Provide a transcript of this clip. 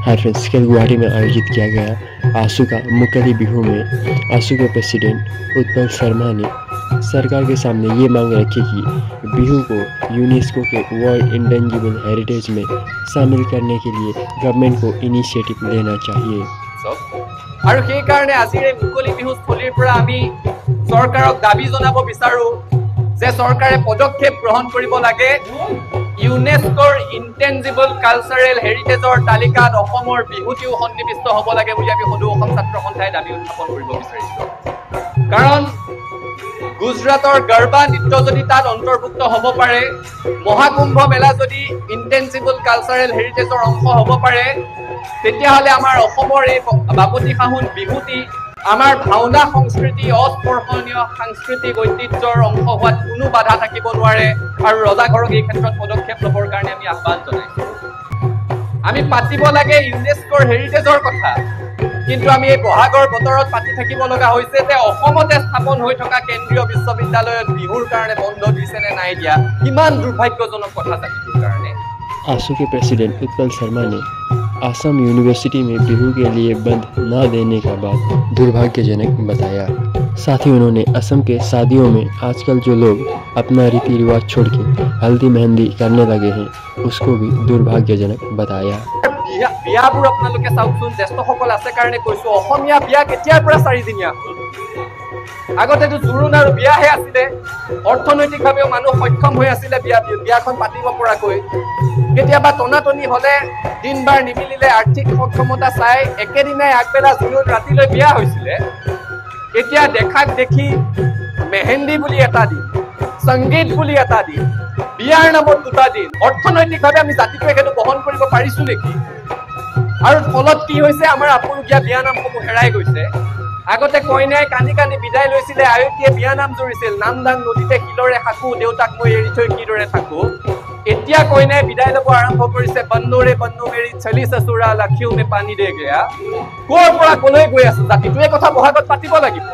Hi friends, कल गुवाहाटी में आयोजित किया गया आंसू का मुक्केली बिहू में आंसू के प्रेसिडेंट उत्पल शर्मा ने सरकार के सामने ये मांग रखी कि बिहू को यूनेस्को के वर्ल्ड इंटेंजिबल हेरिटेज में शामिल करने के लिए गवर्नमेंट को इनिशिएटिव लेना चाहिए। আৰু সেই কাৰণে আজিৰ এই মুকলি বিহু স্থলীৰ পৰা আমি চৰকাৰক দাবী জনাব বিচাৰো যে চৰকাৰে পদক্ষেপ গ্ৰহণ কৰিব লাগে ইউনেস্কোৰ ইনটেঞ্জিবল কালচাৰেল হেৰিটেজৰ তালিকাত অসমৰ বিহুটিও সন্নিবিষ্ট হ'ব লাগে বুলি আমি সদৌ অসম ছাত্ৰ সন্থাই দাবী উত্থাপন কৰিব বিচাৰিছো। কাৰণ গুজৰাটৰ গৰবা নৃত্য যদি তাত অন্তৰ্ভুক্ত হ'ব পাৰে, মহাকুম্ভ মেলা যদি ইনটেঞ্জিবল কালচাৰেল হেৰিটেজৰ অংশ হ'ব পাৰে, তেতিয়াহ'লে আমাৰ অসমৰ এই বাপতি সাহোন বিহুটি আমাৰ ভাওনা সংস্কৃতি অস্পৰ্শনীয় সাংস্কৃতিক ঐতিহ্যৰ অংশ হোৱাত কোনো বাধা থাকিব নোৱাৰে। আৰু ৰজাঘৰক এই ক্ষেত্ৰত পদক্ষেপ ল'বৰ কাৰণে আমি আহ্বান জনাইছো। আমি পাতিব লাগে ইউনেস্কোৰ হেৰিটেজৰ কথা, কিন্তু আমি এই বহাগৰ বতৰত পাতি থাকিব লগা হৈছে যে অসমতে স্থাপন হৈ থকা কেন্দ্ৰীয় বিশ্ববিদ্যালয়ত বিহুৰ কাৰণে বন্ধ দিছে নে নাই দিয়া। কিমান দুৰ্ভাগ্যজনক কথা জাতিটোৰ কাৰণে। आंसू के प्रेसिडेंट उत्पल शर्मा ने असम यूनिवर्सिटी में बिहू के लिए बंद न देने का बात दुर्भाग्यजनक बताया। साथ ही उन्होंने असम के शादियों में आजकल जो लोग अपना रीति रिवाज छोड़ के हल्दी मेहंदी करने लगे हैं उसको भी दुर्भाग्यजनक बताया। বিয়াবোৰ আপোনালোকে চাওকচোন, জ্যেষ্ঠসকল আছে কাৰণে কৈছো, অসমীয়া বিয়া কেতিয়াৰ পৰা 4 দিনীয়া হ'ল। আগতেতো জোৰোণ আৰু বিয়াহে আছিলে, অৰ্থনৈতিকভাৱেও মানুহ সক্ষম হৈ আছিলে বিয়াখন পাতিব পৰাকৈ। কেতিয়াবা টনাটনি হলে দিনবাৰ নিমিলিলে আৰ্থিক সক্ষমতা চাই একেদিনাই আগবেলা জোৰোণ ৰাতিলৈ বিয়া হৈছিলে। এতিয়া দেখাক দেখি মেহেন্দি বুলি এটা দিন, সংগীত বুলি এটা দিন, বিয়াৰ নামত 2টা দিন, অৰ্থনৈতিকভাৱে আমি জাতিটোৱে সেইটো বহন কৰিব পাৰিছো নেকি? আৰু ফলত কি হৈছে, আমাৰ আপুৰুগীয়া বিয়া নামসমূহ হেৰাই গৈছে। আগতে কইনাই কান্দি কান্দি বিদায় লৈছিলে, আয়তীয়ে বিয়া নাম জুৰিছিল, নামদাং নদীতে শিলৰে সাকো, দেউতাক মই এৰি থৈ কিদৰে থাকো। এতিয়া কইনাই বিদায় ল'ব আৰম্ভ কৰিছে, বন্নোৰে বন্নো মেৰি চলি চচুৰা লাখিও মে পানী দে গয়া। ক'ৰ পৰা কলৈ গৈ আছো জাতিটোৱে কথা বহাগত পাতিব লাগিব।